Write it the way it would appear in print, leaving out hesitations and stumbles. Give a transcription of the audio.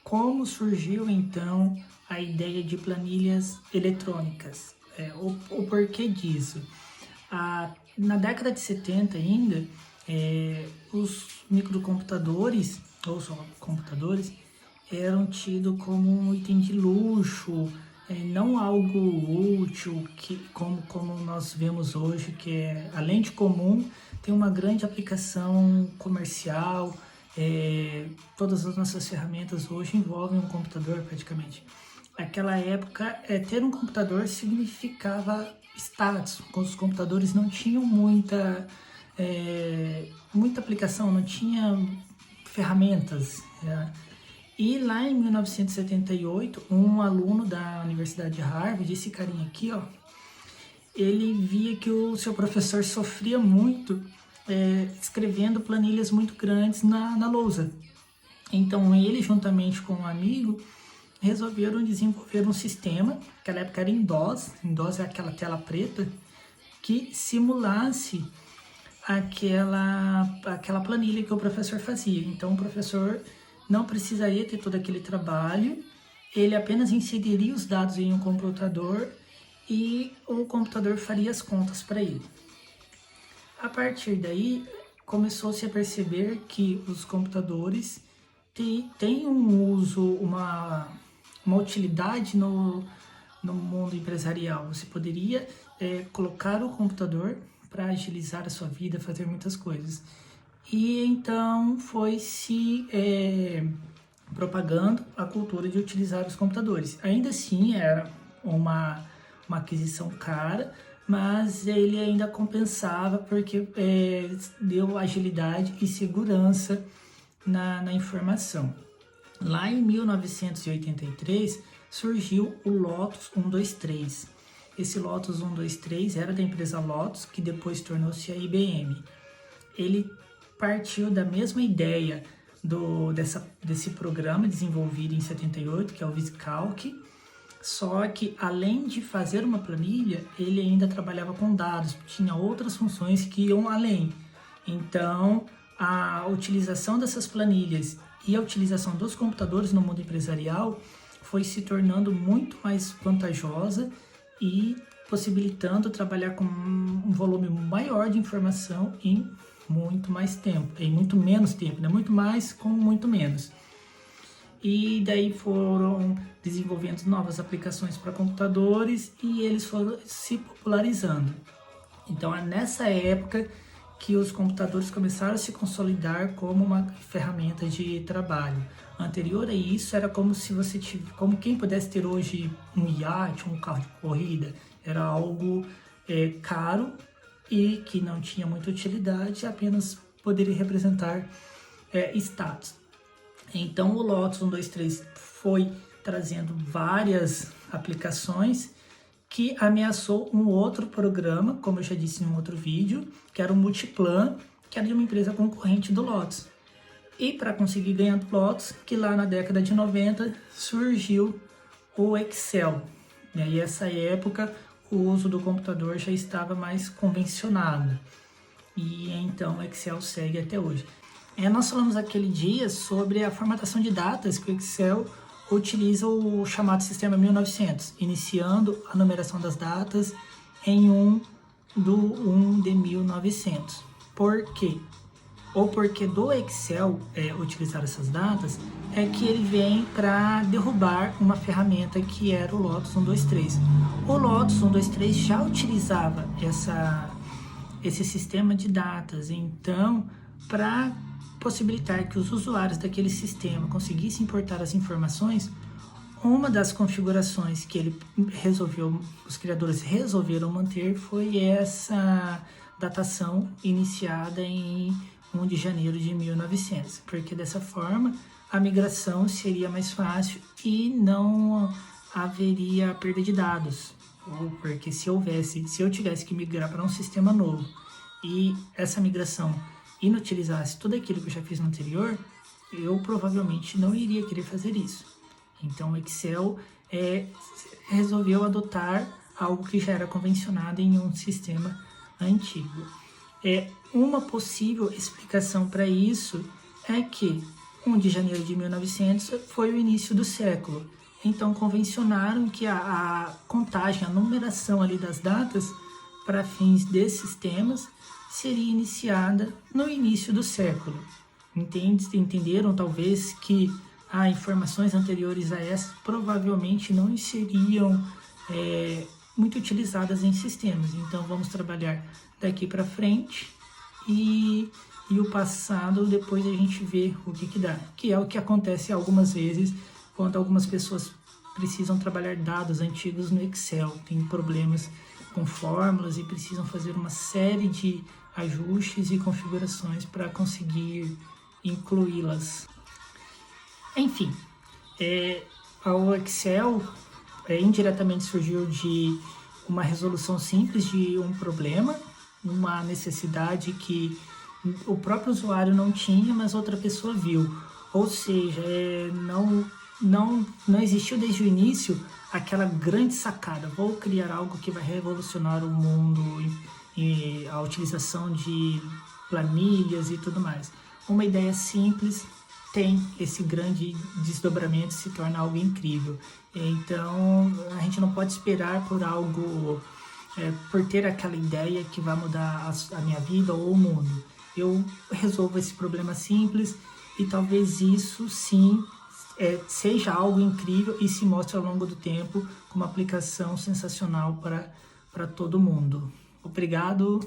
Como surgiu então a ideia de planilhas eletrônicas? O porquê disso? Na década de 70 ainda, os microcomputadores, ou só computadores, eram tidos como um item de luxo, não algo útil, como nós vemos hoje, que é, além de comum, tem uma grande aplicação comercial. Todas as nossas ferramentas hoje envolvem um computador praticamente. Naquela época, ter um computador significava status. Os computadores não tinham muita aplicação, não tinha ferramentas. E lá em 1978, um aluno da Universidade de Harvard, esse carinha aqui, ó, ele via que o seu professor sofria muito escrevendo planilhas muito grandes na lousa. Então ele, juntamente com um amigo, resolveram desenvolver um sistema, naquela época era em DOS é aquela tela preta, que simulasse aquela planilha que o professor fazia. Então o professor não precisaria ter todo aquele trabalho, ele apenas inseriria os dados em um computador e o computador faria as contas para ele. A partir daí, começou-se a perceber que os computadores têm um uso, uma utilidade no mundo empresarial. Você poderia colocar o computador para agilizar a sua vida, fazer muitas coisas. E então foi se propagando a cultura de utilizar os computadores. Ainda assim era uma aquisição cara, mas ele ainda compensava porque deu agilidade e segurança na informação. Lá em 1983 surgiu o Lotus 123. Esse Lotus 123 era da empresa Lotus, que depois tornou-se a IBM. Ele partiu da mesma ideia desse programa desenvolvido em 78, que é o VisiCalc, só que além de fazer uma planilha, ele ainda trabalhava com dados, tinha outras funções que iam além. Então, a utilização dessas planilhas e a utilização dos computadores no mundo empresarial foi se tornando muito mais vantajosa e possibilitando trabalhar com um volume maior de informação em muito mais tempo, em muito menos tempo, né? Muito mais com muito menos. E daí foram desenvolvendo novas aplicações para computadores e eles foram se popularizando. Então é nessa época que os computadores começaram a se consolidar como uma ferramenta de trabalho. Anterior a isso era como se você como quem pudesse ter hoje um iate, um carro de corrida, era algo caro e que não tinha muita utilidade, apenas poderia representar status. Então o Lotus 123 foi trazendo várias aplicações que ameaçou um outro programa, como eu já disse em um outro vídeo, que era o Multiplan, que era de uma empresa concorrente do Lotus. E para conseguir ganhar do Lotus, que lá na década de 90 surgiu o Excel. E aí, nessa época, o uso do computador já estava mais convencionado. E então o Excel segue até hoje. Nós falamos aquele dia sobre a formatação de datas que o Excel utiliza o chamado sistema 1900, iniciando a numeração das datas em 1 de 1900. Por quê? O porquê do Excel utilizar essas datas é que ele vem para derrubar uma ferramenta que era o Lotus 123. O Lotus 123 já utilizava esse sistema de datas, então para possibilitar que os usuários daquele sistema conseguissem importar as informações, uma das configurações que os criadores resolveram manter foi essa datação iniciada em 1 de janeiro de 1900, porque dessa forma a migração seria mais fácil e não haveria perda de dados, ou porque se eu tivesse que migrar para um sistema novo e essa migração inutilizasse tudo aquilo que eu já fiz no anterior, eu provavelmente não iria querer fazer isso. Então o Excel resolveu adotar algo que já era convencionado em um sistema antigo. Uma possível explicação para isso é que 1 de janeiro de 1900 foi o início do século. Então convencionaram que a contagem, a numeração ali das datas para fins desses temas seria iniciada no início do século. Entenderam talvez que informações anteriores a essas provavelmente não seriam muito utilizadas em sistemas. Então vamos trabalhar daqui para frente e o passado depois a gente vê o que dá, que é o que acontece algumas vezes quando algumas pessoas precisam trabalhar dados antigos no Excel, tem problemas com fórmulas e precisam fazer uma série de ajustes e configurações para conseguir incluí-las. Enfim, o Excel indiretamente surgiu de uma resolução simples de um problema, uma necessidade que o próprio usuário não tinha, mas outra pessoa viu. Ou seja, não existiu desde o início aquela grande sacada, vou criar algo que vai revolucionar o mundo e a utilização de planilhas e tudo mais. Uma ideia simples tem esse grande desdobramento, se torna algo incrível. Então, a gente não pode esperar por algo, por ter aquela ideia que vai mudar a minha vida ou o mundo. Eu resolvo esse problema simples e talvez isso sim seja algo incrível e se mostre ao longo do tempo como uma aplicação sensacional para todo mundo. Obrigado.